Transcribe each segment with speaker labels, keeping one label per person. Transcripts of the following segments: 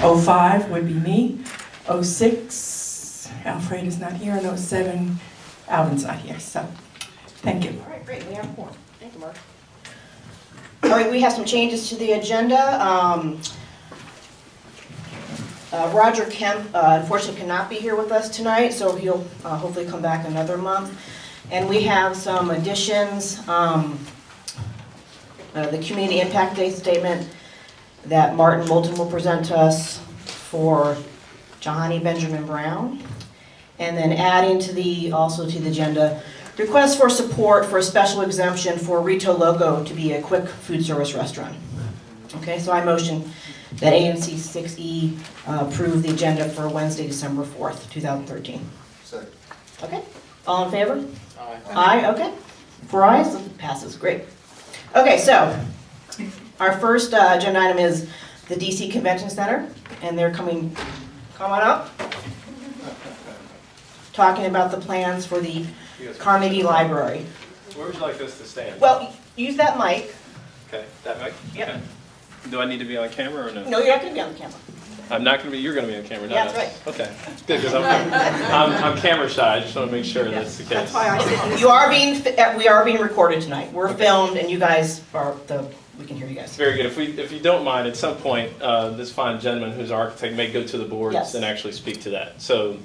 Speaker 1: 05 would be me. 06, Alfred is not here, and 07, Alvin's not here, so thank you.
Speaker 2: All right, great, we have four. Thank you, Mark. All right, we have some changes to the agenda. Roger Kemp unfortunately cannot be here with us tonight, so he'll hopefully come back another month. And we have some additions. The Community Impact Day statement that Martin Moulton will present to us for Johnny Benjamin Brown. And then adding to the agenda, request for support for a special exemption for Rito Loco to be a quick food service restaurant. Okay, so I motion that AMC 6E approve the agenda for Wednesday, December 4th, 2013.
Speaker 3: Second.
Speaker 2: Okay, all in favor?
Speaker 3: Aye.
Speaker 2: Aye, okay. 4 ayes, passes, great. Okay, so our first agenda item is the DC Convention Center, and they're coming on up, talking about the plans for the Carnegie Library.
Speaker 4: Where would you like us to stand?
Speaker 2: Well, use that mic.
Speaker 4: Okay, that mic?
Speaker 2: Yep.
Speaker 4: Okay. Do I need to be on camera or no?
Speaker 2: No, you're not going to be on the camera.
Speaker 4: I'm not going to be, you're going to be on camera, not
Speaker 2: Yeah,
Speaker 4: us.
Speaker 2: that's right.
Speaker 4: Okay, good, because I'm camera shy, I just want to make sure that's the case.
Speaker 2: That's why we are being recorded tonight. We're filmed, and you guys we can hear you guys.
Speaker 4: Very good. If you don't mind, at some point, this fine gentleman who's our architect may go to the boards
Speaker 2: Yes.
Speaker 4: and actually speak to that. So,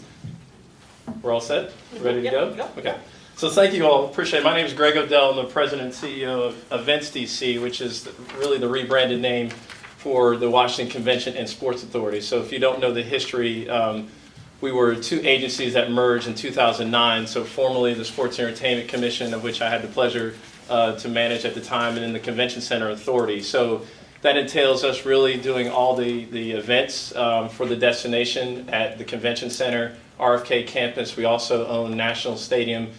Speaker 4: we're all set? Ready to
Speaker 2: Yep,
Speaker 4: go?
Speaker 2: go.
Speaker 4: Okay. So thank you all, appreciate it. My name is Greg Odell, I'm the president and CEO of Events DC, which is really the rebranded name for the Washington Convention and Sports Authority. So if you don't know the history, we were two agencies that merged in 2009. So formerly the Sports Entertainment Commission, of which I had the pleasure to manage at the time, and then the Convention Center Authority. So that entails us really doing all the events for the destination at the Convention Center, RFK campus. We also own National Stadium.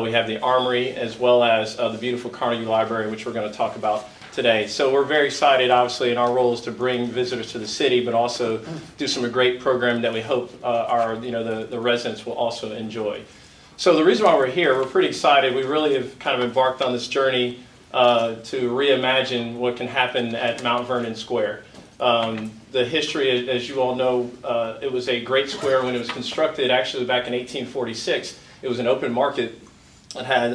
Speaker 4: We have the Armory, as well as the beautiful Carnegie Library, which we're going to talk about today. So we're very excited, obviously, in our roles to bring visitors to the city, but also do some great programming that we hope the residents will also enjoy. So the reason why we're here, we're pretty excited. We really have kind of embarked on this journey to reimagine what can happen at Mount Vernon Square. The history, as you all know, it was a great square when it was constructed, actually back in 1846. It was an open market. It had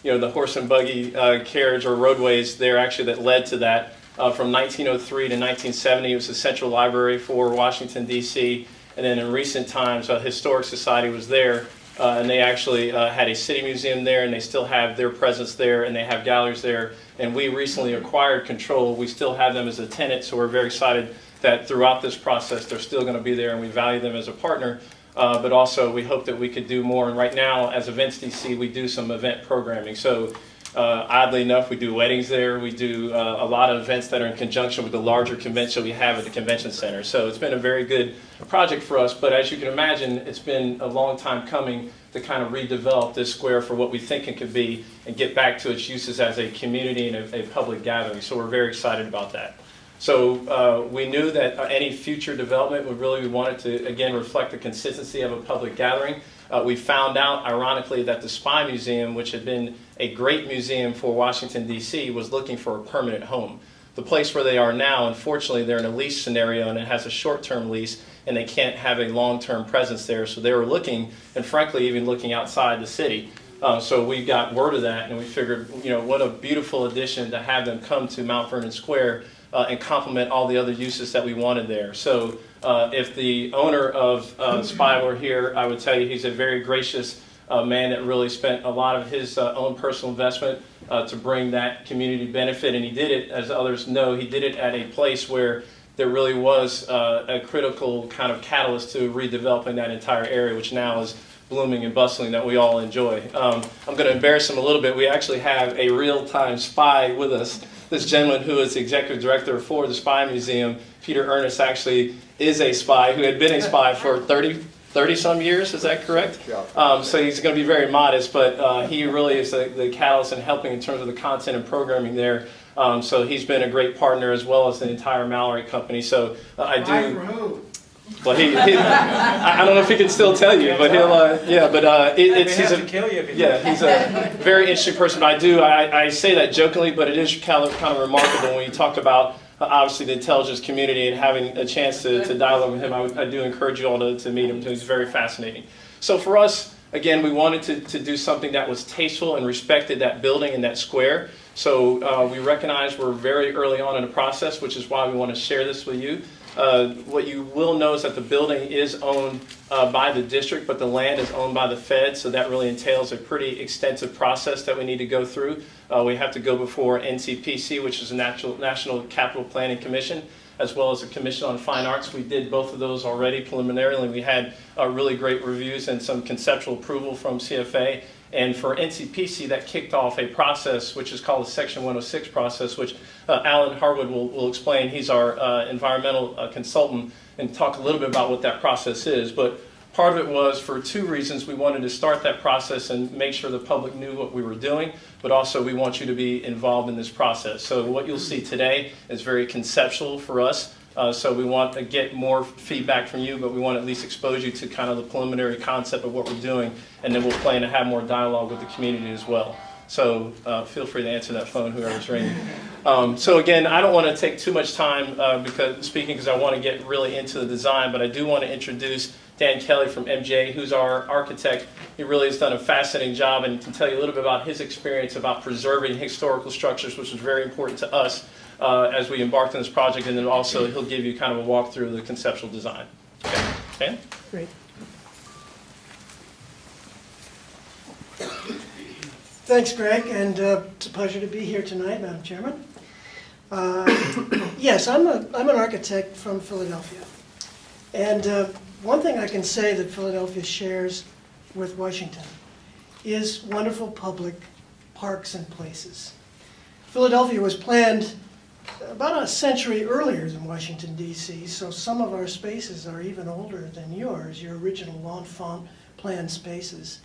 Speaker 4: the horse and buggy carriage or roadways there actually that led to that. From 1903 to 1970, it was the central library for Washington, D.C. And then in recent times, a historic society was there. And they actually had a city museum there, and they still have their presence there, and they have galleries there. And we recently acquired control. We still have them as a tenant, so we're very excited that throughout this process, they're still going to be there, and we value them as a partner. But also, we hope that we could do more. And right now, as Events DC, we do some event programming. So oddly enough, we do weddings there. We do a lot of events that are in conjunction with the larger convention we have at the Convention Center. So it's been a very good project for us. But as you can imagine, it's been a long time coming to kind of redevelop this square for what we think it could be and get back to its uses as a community and a public gathering. So we're very excited about that. So we knew that any future development would really want it to, again, reflect the consistency of a public gathering. We found out, ironically, that the Spy Museum, which had been a great museum for Washington, D.C., was looking for a permanent home. The place where they are now, unfortunately, they're in a lease scenario, and it has a short-term lease, and they can't have a long-term presence there. So they were looking, and frankly, even looking outside the city. So we got word of that, and we figured, what a beautiful addition to have them come to Mount Vernon Square and complement all the other uses that we wanted there. So if the owner of Spy were here, I would tell you he's a very gracious man that really spent a lot of his own personal investment to bring that community benefit. And he did it, as others know, he did it at a place where there really was a critical kind of catalyst to redeveloping that entire area, which now is blooming and bustling that we all enjoy. I'm going to embarrass him a little bit. We actually have a real-time spy with us. This gentleman who is the executive director for the Spy Museum, Peter Ernest, actually is a spy who had been a spy for 30 some years, is that correct?
Speaker 3: Yeah.
Speaker 4: So he's going to be very modest, but he really is the catalyst in helping in terms of the content and programming there. So he's been a great partner as well as the entire Mallory company. So I do. Well, I don't know if he can still tell you, but he'll, he's a very interesting person. But I say that jokingly, but it is kind of remarkable when you talk about obviously the intelligence community and having a chance to dialogue with him, I do encourage you all to meet him. He's very fascinating. So for us, again, we wanted to do something that was tasteful and respected that building and that square. So we recognize we're very early on in the process, which is why we want to share this with you. What you will know is that the building is owned by the district, but the land is owned by the Fed, so that really entails a pretty extensive process that we need to go through. We have to go before NCPC, which is the National Capital Planning Commission, as well as the Commission on Fine Arts. We did both of those already preliminarily. We had really great reviews and some conceptual approval from CFA. And for NCPC, that kicked off a process which is called the Section 106 process, which Alan Harwood will explain. He's our environmental consultant, and talk a little bit about what that process is. But part of it was for two reasons. We wanted to start that process and make sure the public knew what we were doing, but also we want you to be involved in this process. So what you'll see today is very conceptual for us. So we want to get more feedback from you, but we want to at least expose you to kind of the preliminary concept of what we're doing, and then we'll plan to have more dialogue with the community as well. So feel free to answer that phone, whoever's ringing. So again, I don't want to take too much time because I want to get really into the design, but I do want to introduce Dan Kelly from MJ, who's our architect. He really has done a fascinating job and can tell you a little bit about his experience about preserving historical structures, which was very important to us as we embarked on this project, and then also he'll give you kind of a walkthrough of the conceptual design. Okay, Dan?
Speaker 3: Great. Thanks, Greg, and it's a pleasure to be here tonight, Madam Chairman. Yes, I'm an architect from Philadelphia, and one thing I can say that Philadelphia shares with Washington is wonderful public parks and places. Philadelphia was planned about a century earlier than Washington, D.C., so some of our spaces are even older than yours, your original L'Enfant planned spaces.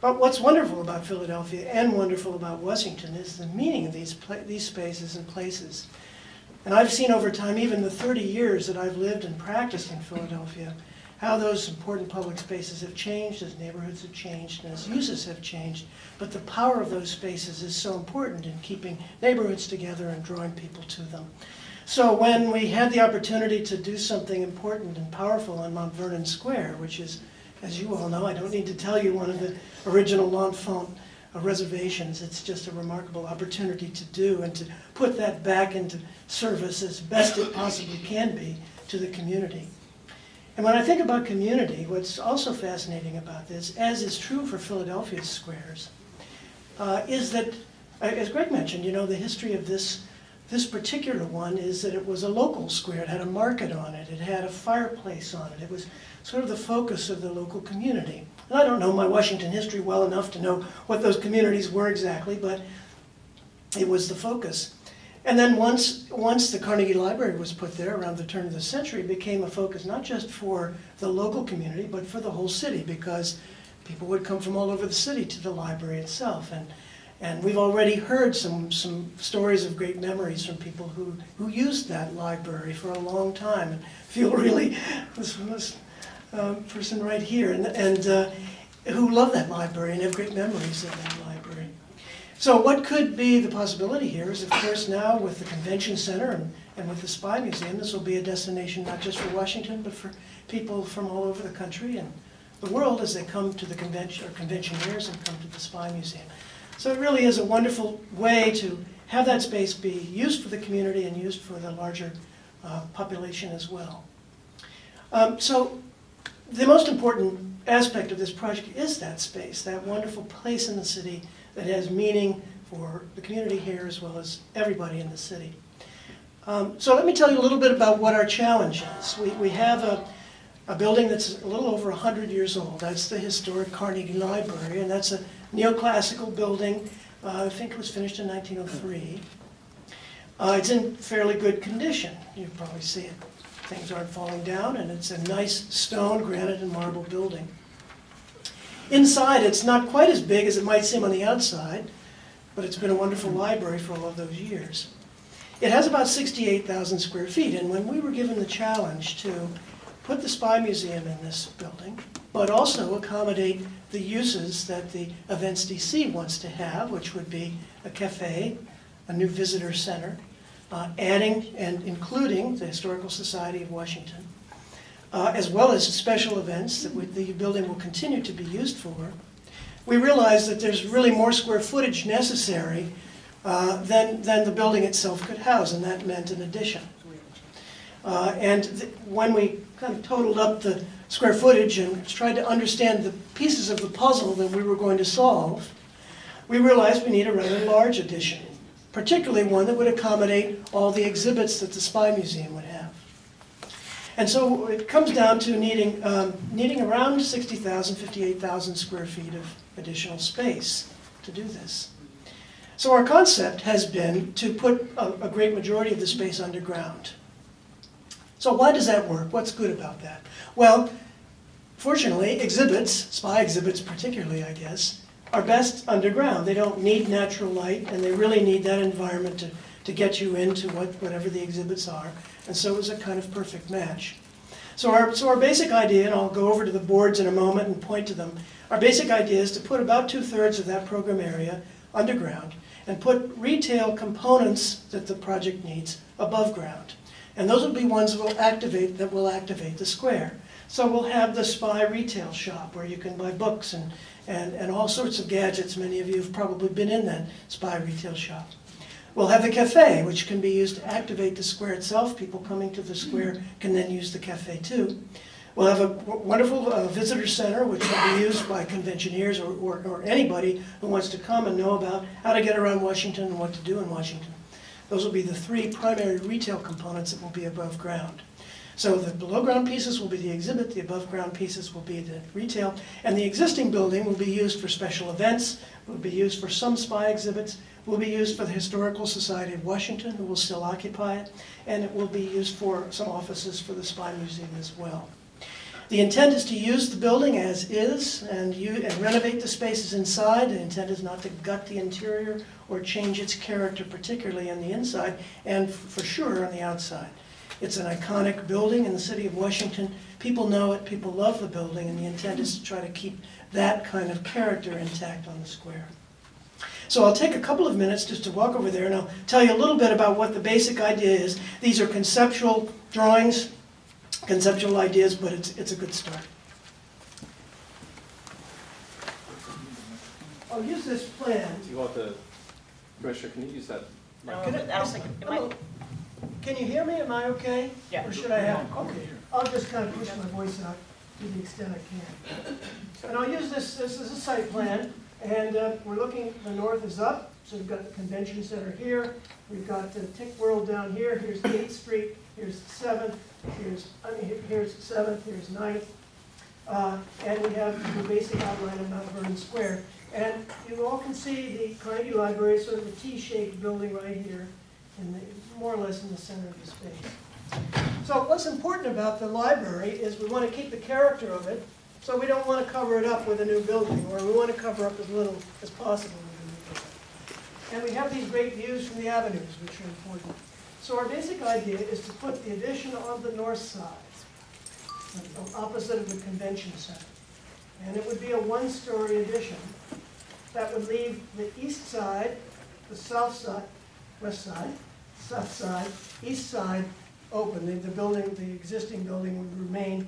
Speaker 3: But what's wonderful about Philadelphia and wonderful about Washington is the meaning of these spaces and places. And I've seen over time, even the 30 years that I've lived and practiced in Philadelphia, how those important public spaces have changed as neighborhoods have changed and as uses have changed. But the power of those spaces is so important in keeping neighborhoods together and drawing people to them. So when we had the opportunity to do something important and powerful on Mount Vernon Square, which is, as you all know, I don't need to tell you, one of the original L'Enfant reservations, it's just a remarkable opportunity to do and to put that back into service as best it possibly can be to the community. And when I think about community, what's also fascinating about this, as is true for Philadelphia's squares, is that, as Greg mentioned, you know, the history of this particular one is that it was a local square. It had a market on it. It had a fireplace on it. It was sort of the focus of the local community. And I don't know my Washington history well enough to know what those communities were exactly, but it was the focus. And then once the Carnegie Library was put there around the turn of the century, it became a focus not just for the local community, but for the whole city, because people would come from all over the city to the library itself. And we've already heard some stories of great memories from people who used that library for a long time and feel really, this person right here, and who love that library and have great memories of that library. So what could be the possibility here is, of course, now with the Convention Center and with the Spy Museum, this will be a destination not just for Washington, but for people from all over the country and the world as they come to the convention, or conventioneers, and come to the Spy Museum. So it really is a wonderful way to have that space be used for the community and used for the larger population as well. So the most important aspect of this project is that space, that wonderful place in the city that has meaning for the community here as well as everybody in the city. So let me tell you a little bit about what our challenge is. We have a building that's a little over 100 years old. That's the historic Carnegie Library, and that's a neoclassical building. I think it was finished in 1903. It's in fairly good condition. You probably see it. Things aren't falling down, and it's a nice stone, granite, and marble building. Inside, it's not quite as big as it might seem on the outside, but it's been a wonderful library for all of those years. It has about 68,000 square feet, and when we were given the challenge to put the Spy Museum in this building, but also accommodate the uses that the Events DC wants to have, which would be a cafe, a new visitor center, adding and including the Historical Society of Washington, as well as special events that the building will continue to be used for, we realized that there's really more square footage necessary than the building itself could house, and that meant an addition. When we kind of totaled up the square footage and tried to understand the pieces of the puzzle that we were going to solve, we realized we need a rather large addition, particularly one that would accommodate all the exhibits that the Spy Museum would have. And so it comes down to needing around 60,000, 58,000 square feet of additional space to do this. So our concept has been to put a great majority of the space underground. So why does that work? What's good about that? Well, fortunately, exhibits, spy exhibits particularly, I guess, are best underground. They don't need natural light, and they really need that environment to get you into whatever the exhibits are. And so it was a kind of perfect match. So our basic idea, and I'll go over to the boards in a moment and point to them, our basic idea is to put about 2/3 of that program area underground and put retail components that the project needs above ground. And those will be ones that will activate the square. So we'll have the Spy retail shop where you can buy books and all sorts of gadgets. Many of you have probably been in that Spy retail shop. We'll have the cafe, which can be used to activate the square itself. People coming to the square can then use the cafe too. We'll have a wonderful visitor center, which will be used by conventioneers or anybody who wants to come and know about how to get around Washington and what to do in Washington. Those will be the three primary retail components that will be above ground. So the below ground pieces will be the exhibit, the above ground pieces will be the retail, and the existing building will be used for special events, will be used for some spy exhibits, will be used for the Historical Society of Washington, who will still occupy it, and it will be used for some offices for the Spy Museum as well. The intent is to use the building as is and renovate the spaces inside. The intent is not to gut the interior or change its character, particularly on the inside, and for sure on the outside. It's an iconic building in the city of Washington. People know it, people love the building, and the intent is to try to keep that kind of character intact on the square. So I'll take a couple of minutes just to walk over there, and I'll tell you a little bit about what the basic idea is. These are conceptual drawings, conceptual ideas, but it's a good start. I'll use this plan.
Speaker 4: Do you want the, Commissioner, can you use that?
Speaker 2: I was thinking, it might,
Speaker 3: Can you hear me? Am I okay?
Speaker 2: Yeah.
Speaker 3: Or should I have? Okay. I'll just kind of push my voice out to the extent I can. And I'll use this is a site plan, and we're looking, the north is up, so we've got the convention center here, we've got the Tick World down here, here's 8th Street, here's 7th, here's 7th, here's 9th, and we have the basic outline of Mount Vernon Square. And you all can see the Carnegie Library, sort of a T-shaped building right here, more or less in the center of the space. So what's important about the library is we want to keep the character of it, so we don't want to cover it up with a new building, or we want to cover up as little as possible with a new building. And we have these great views from the avenues, which are important. So our basic idea is to put the addition on the north side, opposite of the convention center. And it would be a one-story addition that would leave the east side, the south side, west side, south side, east side open. The existing building would remain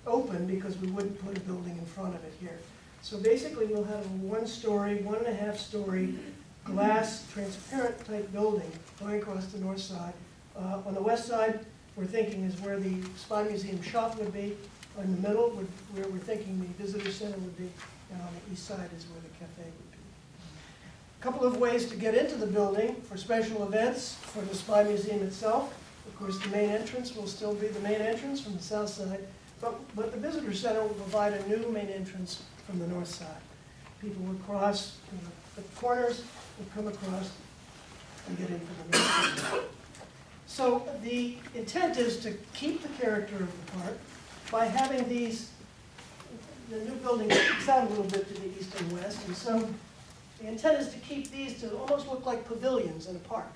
Speaker 3: open because we wouldn't put a building in front of it here. So basically we'll have a one-story, 1.5-story glass transparent type building going across the north side. On the west side, we're thinking is where the Spy Museum shop would be. In the middle, where we're thinking the visitor center would be, and on the east side is where the cafe would be. A couple of ways to get into the building for special events, for the Spy Museum itself. Of course, the main entrance will still be the main entrance from the south side, but the visitor center will provide a new main entrance from the north side. People would cross the corners, would come across and get in from the north side. So the intent is to keep the character of the park by having these, the new building sticks out a little bit to the east and west, and so the intent is to keep these to almost look like pavilions in a park.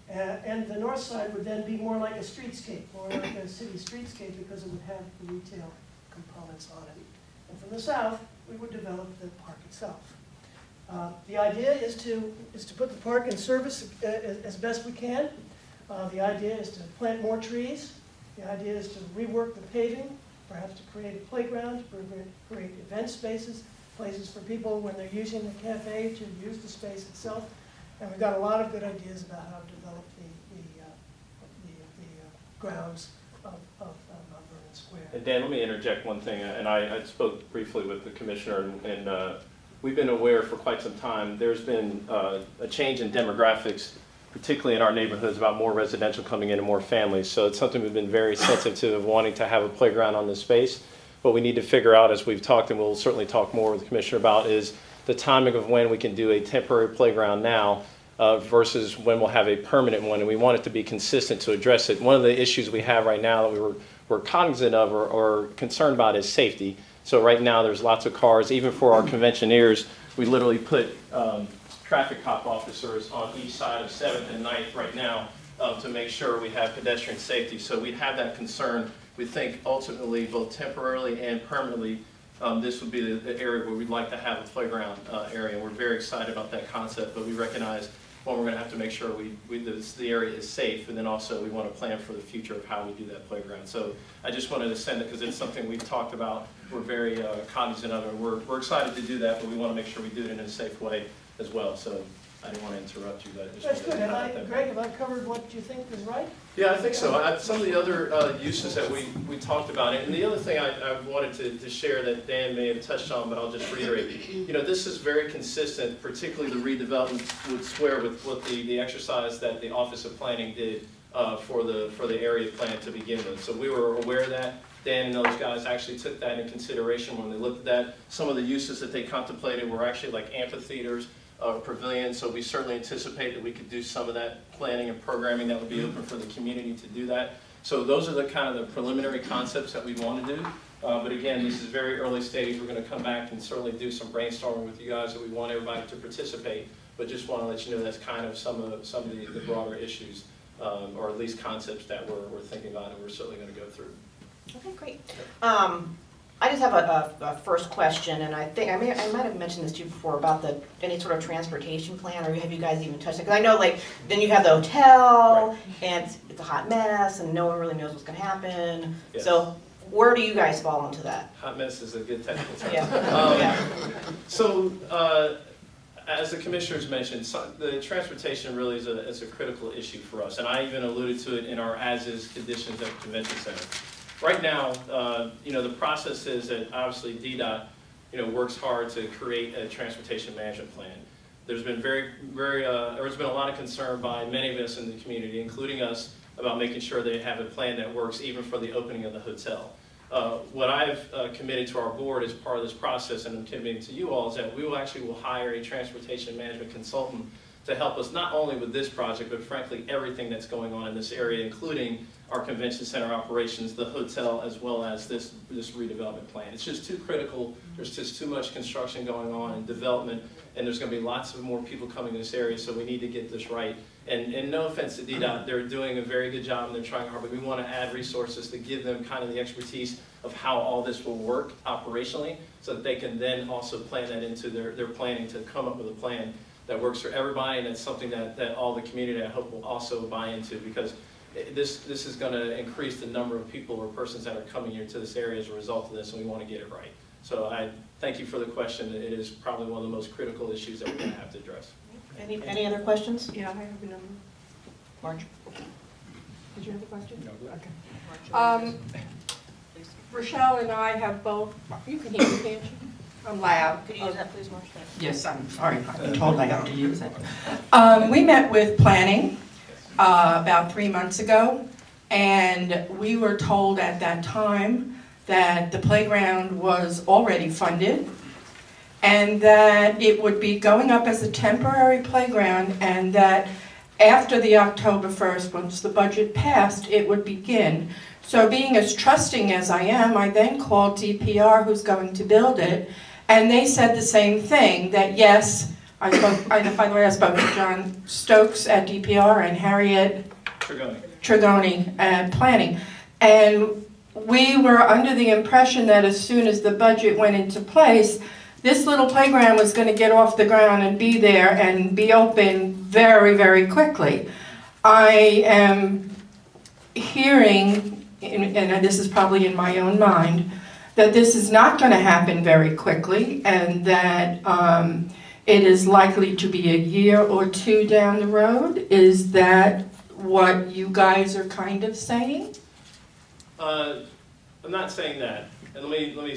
Speaker 3: And the north side would then be more like a streetscape, more like a city streetscape, because it would have the retail components on it. And from the south, we would develop the park itself. The idea is to put the park in service as best we can. The idea is to plant more trees. The idea is to rework the paving, perhaps to create a playground, to create event spaces, places for people when they're using the cafe to use the space itself. And we've got a lot of good ideas about how to develop the grounds of Mount Vernon Square.
Speaker 4: And Dan, let me interject one thing, and I spoke briefly with the commissioner, and we've been aware for quite some time, there's been a change in demographics, particularly in our neighborhoods, about more residential coming in and more families. So it's something we've been very sensitive to, of wanting to have a playground on this space. What we need to figure out, as we've talked, and we'll certainly talk more with the commissioner about, is the timing of when we can do a temporary playground now versus when we'll have a permanent one, and we want it to be consistent to address it. One of the issues we have right now that we're cognizant of or concerned about is safety. So right now there's lots of cars, even for our conventioneers, we literally put traffic cop officers on each side of 7th and 9th right now to make sure we have pedestrian safety. So we have that concern. We think ultimately, both temporarily and permanently, this would be the area where we'd like to have a playground area. We're very excited about that concept, but we recognize, one, we're going to have to make sure the area is safe, and then also we want to plan for the future of how we do that playground. So I just wanted to send it because it's something we've talked about. We're very cognizant of it. We're excited to do that, but we want to make sure we do it in a safe way as well. So I didn't want to interrupt you, but I just
Speaker 3: That's
Speaker 4: wanted
Speaker 3: good.
Speaker 4: to highlight that.
Speaker 3: Greg, have I covered what you think is right?
Speaker 4: Yeah, I think so. Some of the other uses that we talked about, and the other thing I wanted to share that Dan may have touched on, but I'll just reiterate. You know, this is very consistent, particularly the redevelopment would square with what the exercise that the Office of Planning did for the area plan to begin with. So we were aware of that. Dan and those guys actually took that into consideration when they looked at that. Some of the uses that they contemplated were actually like amphitheaters, pavilions, so we certainly anticipate that we could do some of that planning and programming that would be open for the community to do that. So those are the kind of the preliminary concepts that we want to do. But again, this is very early stage. We're going to come back and certainly do some brainstorming with you guys, that we want everybody to participate. But just want to let you know that's kind of some of the broader issues, or at least concepts that we're thinking about, and we're certainly going to go through.
Speaker 2: Okay, great. I just have a first question, and I think I might have mentioned this to you before about any sort of transportation plan, or have you guys even touched it? Because I know, like, then you have the hotel,
Speaker 4: Right.
Speaker 2: and it's a hot mess, and no one really knows what's going to happen.
Speaker 4: Yes.
Speaker 2: So where do you guys fall into that?
Speaker 4: Hot mess is a good technical term.
Speaker 2: Yeah.
Speaker 4: So, as the commissioners mentioned, the transportation really is a critical issue for us, and I even alluded to it in our as-is conditions at the convention center. Right now, the process is that obviously DDOT, works hard to create a transportation management plan. There's been there's been a lot of concern by many of us in the community, including us, about making sure they have a plan that works even for the opening of the hotel. What I've committed to our board as part of this process, and I'm committing to you all, is that we will hire a transportation management consultant to help us not only with this project, but frankly everything that's going on in this area, including our convention center operations, the hotel, as well as this redevelopment plan. It's just too critical. There's just too much construction going on and development, and there's going to be lots of more people coming to this area, so we need to get this right. And no offense to DDOT, they're doing a very good job and they're trying hard, but we want to add resources to give them kind of the expertise of how all this will work operationally, so that they can then also plan that into their planning to come up with a plan that works for everybody, and that's something that all the community, I hope, will also buy into, because this is going to increase the number of people or persons that are coming here to this area as a result of this, and we want to get it right. So I thank you for the question. It is probably one of the most critical issues that we're going to have to address.
Speaker 2: Any other questions?
Speaker 1: Yeah, I have a number.
Speaker 2: Marge?
Speaker 1: Did you have a question? No. Okay. Rochelle and I have both, you can hear me, can't you? I'm loud.
Speaker 2: Could you use that, please, Marge?
Speaker 1: Yes, I'm sorry, I've been told I have to use it. We met with planning about 3 months ago, and we were told at that time that the playground was already funded, and that it would be going up as a temporary playground, and that after the October 1st, once the budget passed, it would begin. So being as trusting as I am, I then called DPR, who's going to build it, and they said the same thing, that yes, by the way, I spoke to John Stokes at DPR and Harriet Trigoni at Planning, and we were under the impression that as soon as the budget went into place, this little playground was going to get off the ground and be there and be open very, very quickly. I am hearing, and this is probably in my own mind, that this is not going to happen very quickly, and that it is likely to be a year or two down the road. Is that what you guys are kind of saying?
Speaker 4: I'm not saying that. And let me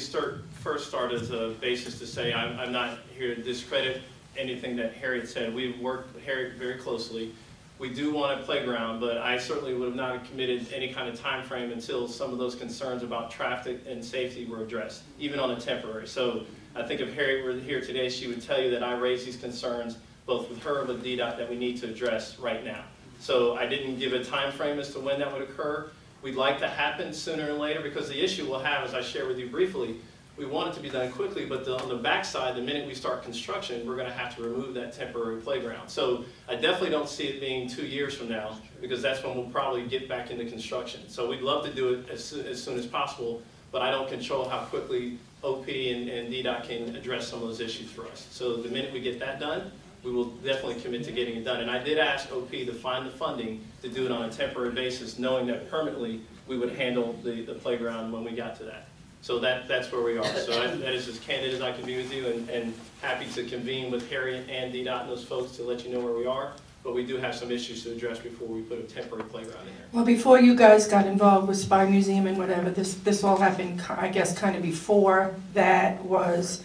Speaker 4: first start as a basis to say I'm not here to discredit anything that Harriet said. We've worked with Harriet very closely. We do want a playground, but I certainly would have not committed any kind of time frame until some of those concerns about traffic and safety were addressed, even on a temporary. So I think if Harriet were here today, she would tell you that I raised these concerns both with her and with DDOT that we need to address right now. So I didn't give a time frame as to when that would occur. We'd like to happen sooner than later, because the issue we'll have, as I shared with you briefly, we want it to be done quickly, but on the backside, the minute we start construction, we're going to have to remove that temporary playground. So I definitely don't see it being 2 years from now, because that's when we'll probably get back into construction. So we'd love to do it as soon as possible, but I don't control how quickly OP and DDOT can address some of those issues for us. So the minute we get that done, we will definitely commit to getting it done. And I did ask OP to find the funding to do it on a temporary basis, knowing that permanently we would handle the playground when we got to that. So that's where we are. So that is as candid as I can be with you, and happy to convene with Harriet and DDOT and those folks to let you know where we are. But we do have some issues to address before we put a temporary playground in there.
Speaker 1: Well, before you guys got involved with Spy Museum and whatever, this all happened, I guess, kind of before that was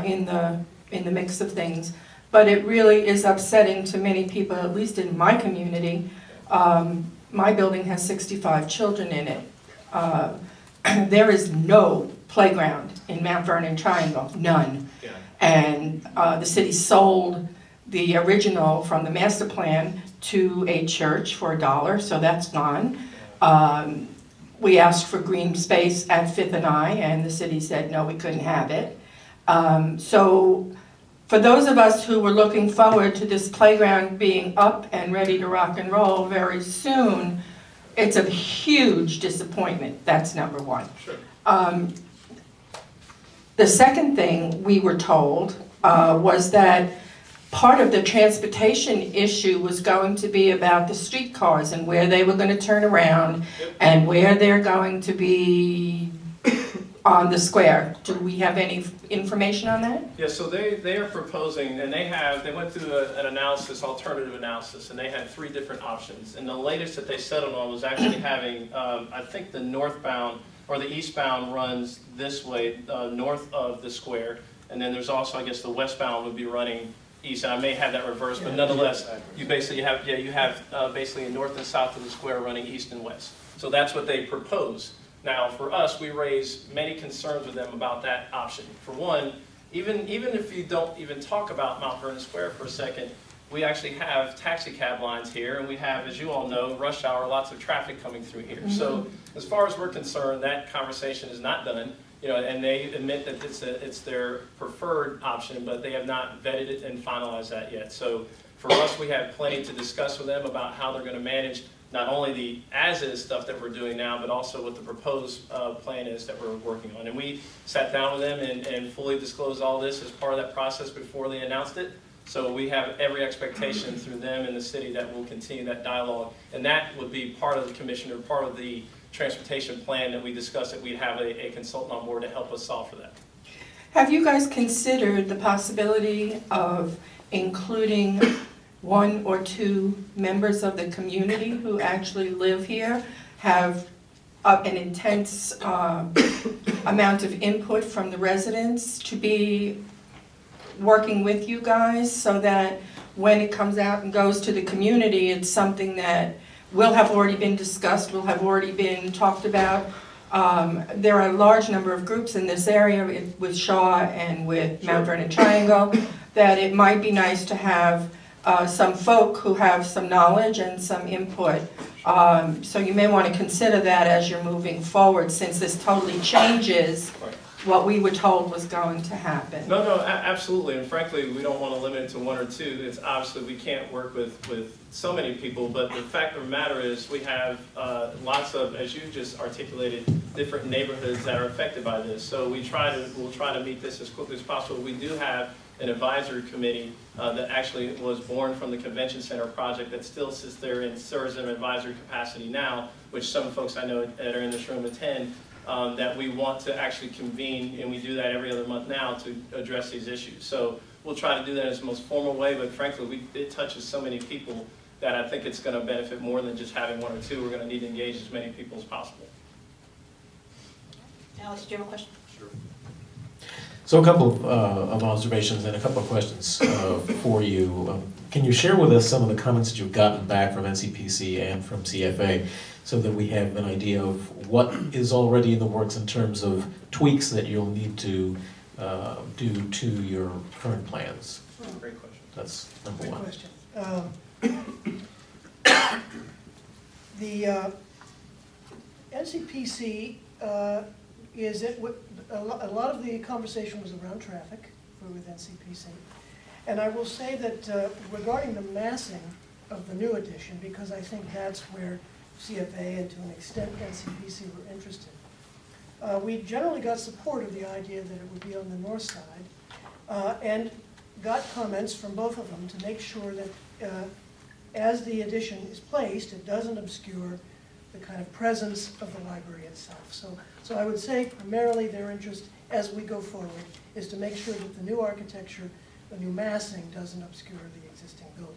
Speaker 1: in the mix of things. But it really is upsetting to many people, at least in my community. My building has 65 children in it. There is no playground in Mount Vernon Triangle, none.
Speaker 4: Yeah.
Speaker 1: And the city sold the original from the master plan to a church for $1, so that's gone. We asked for green space at 5th and I, and the city said no, we couldn't have it. So for those of us who were looking forward to this playground being up and ready to rock and roll very soon, it's a huge disappointment. That's number one.
Speaker 4: Sure.
Speaker 1: The second thing we were told was that part of the transportation issue was going to be about the streetcars and where they were going to turn around.
Speaker 4: Yep.
Speaker 1: And where they're going to be on the square. Do we have any information on that?
Speaker 4: Yeah, so they are proposing, and they went through an analysis, alternative analysis, and they had 3 different options. And the latest that they settled on was actually having, I think the northbound or the eastbound runs this way, north of the square, and then there's also, I guess, the westbound would be running east. And I may have that reversed, but nonetheless, you basically have, basically a north and south of the square running east and west. So that's what they proposed. Now, for us, we raised many concerns with them about that option. For one, even if you don't even talk about Mount Vernon Square for a second, we actually have taxi cab lines here, and we have, as you all know, rush hour, lots of traffic coming through here. Mm-hmm. So as far as we're concerned, that conversation is not done. And they admit that it's their preferred option, but they have not vetted it and finalized that yet. So for us, we have plenty to discuss with them about how they're going to manage not only the as-is stuff that we're doing now, but also what the proposed plan is that we're working on. And we sat down with them and fully disclosed all this as part of that process before they announced it. So we have every expectation through them and the city that we'll continue that dialogue. And that would be part of the commission, or part of the transportation plan that we discussed, that we'd have a consultant on board to help us solve for that.
Speaker 1: Have you guys considered the possibility of including 1 or 2 members of the community who actually live here, have an intense amount of input from the residents, to be working with you guys, so that when it comes out and goes to the community, it's something that will have already been discussed, will have already been talked about? There are a large number of groups in this area with Shaw and with Mount Vernon Triangle, that it might be nice to have some folk who have some knowledge and some input. So you may want to consider that as you're moving forward, since this totally changes what we were told was going to happen.
Speaker 4: No, absolutely, and frankly, we don't want to limit it to one or two. It's obviously we can't work with so many people, but the fact of the matter is we have lots of, as you just articulated, different neighborhoods that are affected by this. So we'll try to meet this as quickly as possible. We do have an advisory committee that actually was born from the convention center project that still sits there and serves in advisory capacity now, which some folks I know that are in this room attend. That we want to actually convene, and we do that every other month now to address these issues. So we'll try to do that in the most formal way, but frankly, it touches so many people that I think it's going to benefit more than just having one or two. We're going to need to engage as many people as possible.
Speaker 2: Alex, do you have a question?
Speaker 5: Sure. So a couple of observations and a couple of questions for you. Can you share with us some of the comments that you've gotten back from NCPC and from CFA so that we have an idea of what is already in the works in terms of tweaks that you'll need to do to your current plans?
Speaker 4: Great question.
Speaker 5: That's number
Speaker 3: Good
Speaker 5: one.
Speaker 3: question. The NCPC is it. A lot of the conversation was around traffic with NCPC, and I will say that regarding the massing of the new addition, because I think that's where CFA and to an extent NCPC were interested. We generally got support of the idea that it would be on the north side, and got comments from both of them to make sure that as the addition is placed, it doesn't obscure the kind of presence of the library itself. So I would say primarily their interest as we go forward is to make sure that the new architecture, the new massing doesn't obscure the existing building.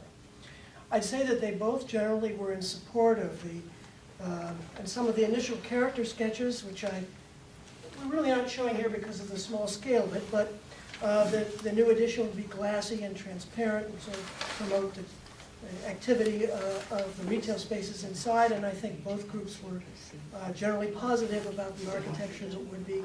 Speaker 3: I'd say that they both generally were in support of the, and some of the initial character sketches, which we really aren't showing here because of the small scale of it, but the new addition would be glassy and transparent and sort of promote the activity of the retail spaces inside, and I think both groups were generally positive about the architecture that would be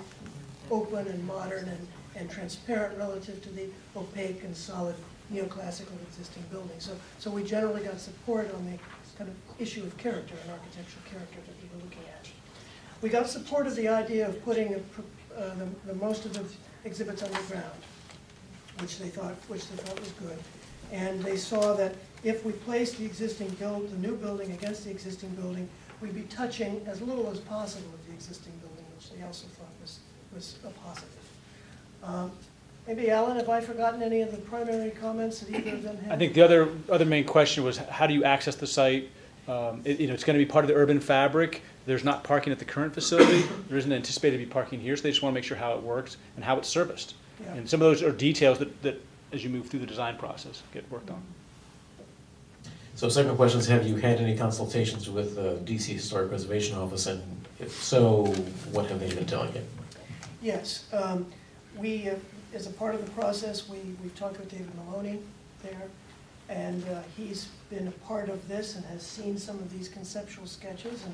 Speaker 3: open and modern and transparent relative to the opaque and solid neoclassical existing building. So we generally got support on the kind of issue of character and architectural character that we were looking at. We got support of the idea of putting the most of the exhibits underground, which they thought was good. And they saw that if we placed the new building against the existing building, we'd be touching as little as possible of the existing building, which they also thought was a positive. Maybe Alan, have I forgotten any of the primary comments that either of them had?
Speaker 6: I think the other main question was how do you access the site? It's going to be part of the urban fabric. There's not parking at the current facility. There isn't anticipated to be parking here, so they just want to make sure how it works and how it's serviced.
Speaker 3: Yeah.
Speaker 6: And some of those are details that as you move through the design process, get worked on.
Speaker 5: So second question is, have you had any consultations with the DC Historic Preservation Office, and if so, what have they been telling you?
Speaker 3: Yes. We, as a part of the process, we've talked with David Maloney there, and he's been a part of this and has seen some of these conceptual sketches, and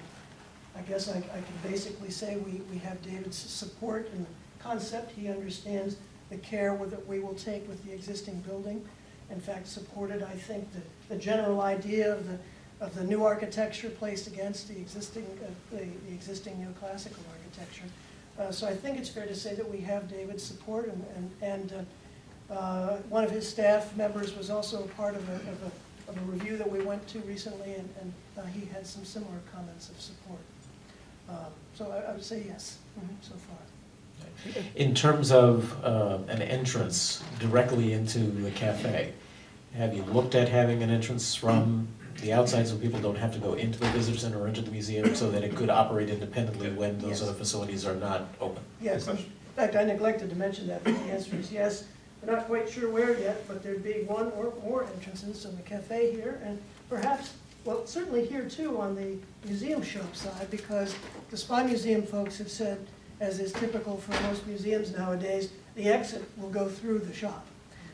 Speaker 3: I guess I can basically say we have David's support in the concept. He understands the care that we will take with the existing building. In fact, supported, I think, the general idea of the new architecture placed against the existing neoclassical architecture. So I think it's fair to say that we have David's support, and one of his staff members was also a part of a review that we went to recently, and he had some similar comments of support. So I would say yes, so far.
Speaker 5: In terms of an entrance directly into the cafe, have you looked at having an entrance from the outside so people don't have to go into the visitor center or into the museum so that it could operate independently when those
Speaker 3: Yes.
Speaker 5: other facilities are not open?
Speaker 3: Yes, in fact, I neglected to mention that, but the answer is yes. We're not quite sure where yet, but there'd be one or more entrances, so the cafe here, and perhaps, well, certainly here too on the museum shop side, because the Spy Museum folks have said, as is typical for most museums nowadays, the exit will go through the shop.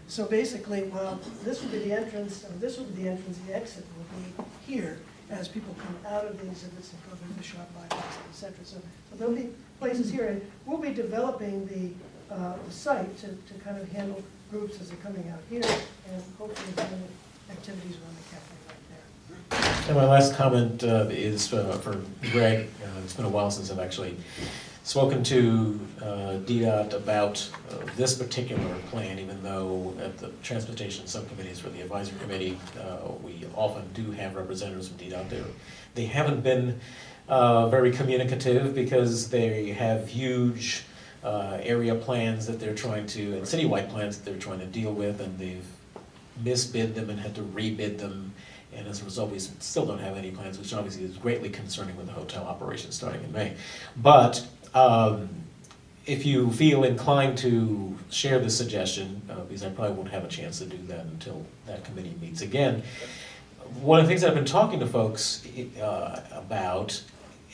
Speaker 3: So basically, well, this would be the entrance, or this would be the entrance, the exit will be here as people come out of the exhibits and go through the shop, bypass, et cetera. So there'll be places here, and we'll be developing the site to kind of handle groups as they're coming out here, and hopefully handle activities around the cafe right there.
Speaker 5: And my last comment is for Greg. It's been a while since I've actually spoken to DDOT about this particular plan, even though at the transportation subcommittees for the advisory committee, we often do have representatives from DDOT there. They haven't been very communicative because they have huge area plans that they're trying to, and citywide plans that they're trying to deal with, and they've misbid them and had to rebid them. And as a result, we still don't have any plans, which obviously is greatly concerning with the hotel operation starting in May. But if you feel inclined to share this suggestion, because I probably won't have a chance to do that until that committee meets again, one of the things I've been talking to folks about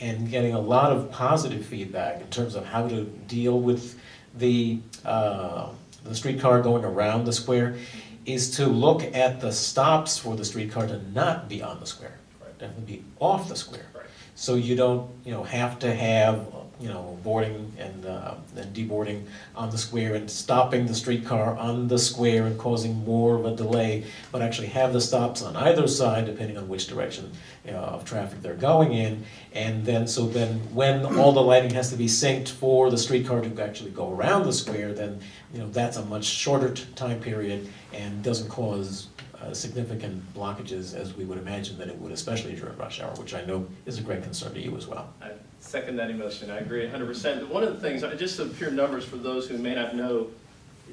Speaker 5: and getting a lot of positive feedback in terms of how to deal with the streetcar going around the square is to look at the stops for the streetcar to not be on the square, definitely be off the square.
Speaker 4: Right.
Speaker 5: So you don't, have to have, boarding and deboarding on the square and stopping the streetcar on the square and causing more of a delay, but actually have the stops on either side depending on which direction of traffic they're going in. And then, when all the lighting has to be synced for the streetcar to actually go around the square, then, that's a much shorter time period and doesn't cause significant blockages as we would imagine that it would, especially during rush hour, which I know is a great concern to you as well.
Speaker 4: I second that emotion. I agree 100%. One of the things, just some pure numbers for those who may not know,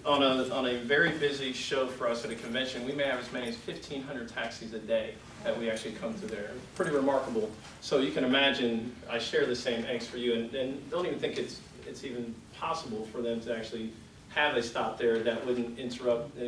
Speaker 4: on a very busy show for us at a convention, we may have as many as 1,500 taxis a day that we actually come to there. Pretty remarkable. So you can imagine, I share the same angst for you, and don't even think it's even possible for them to actually have a stop there that wouldn't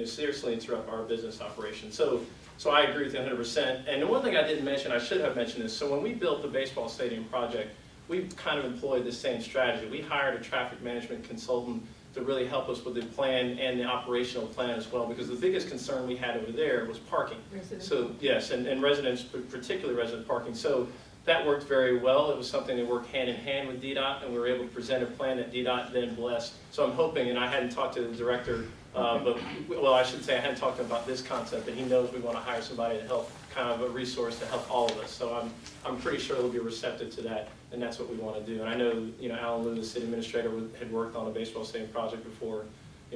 Speaker 4: seriously interrupt our business operation. So I agree with you 100%. And the one thing I didn't mention, I should have mentioned this. So when we built the baseball stadium project, we kind of employed the same strategy. We hired a traffic management consultant to really help us with the plan and the operational plan as well, because the biggest concern we had over there was parking. So yes, and residents, particularly resident parking. So that worked very well. It was something that worked hand in hand with DDOT, and we were able to present a plan that DDOT then blessed. So I'm hoping, and I hadn't talked to the director, I should say I hadn't talked to him about this concept, but he knows we want to hire somebody to help, kind of a resource to help all of us. So I'm pretty sure they'll be receptive to that, and that's what we want to do. And I know, Alan Liu, the city administrator, had worked on a baseball stadium project before.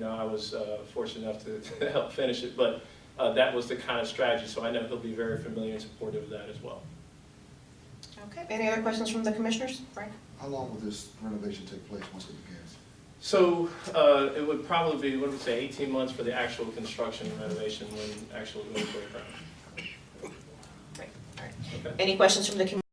Speaker 4: I was fortunate enough to help finish it, but that was the kind of strategy. So I know he'll be very familiar and supportive of that as well.
Speaker 2: Okay, any other questions from the commissioners? Frank?
Speaker 7: How long will this renovation take place once it begins?
Speaker 4: So it would probably be, what would we say, 18 months for the actual construction and renovation when actually going to the ground.
Speaker 2: Great, all right.
Speaker 4: Okay.
Speaker 2: Any questions from the community?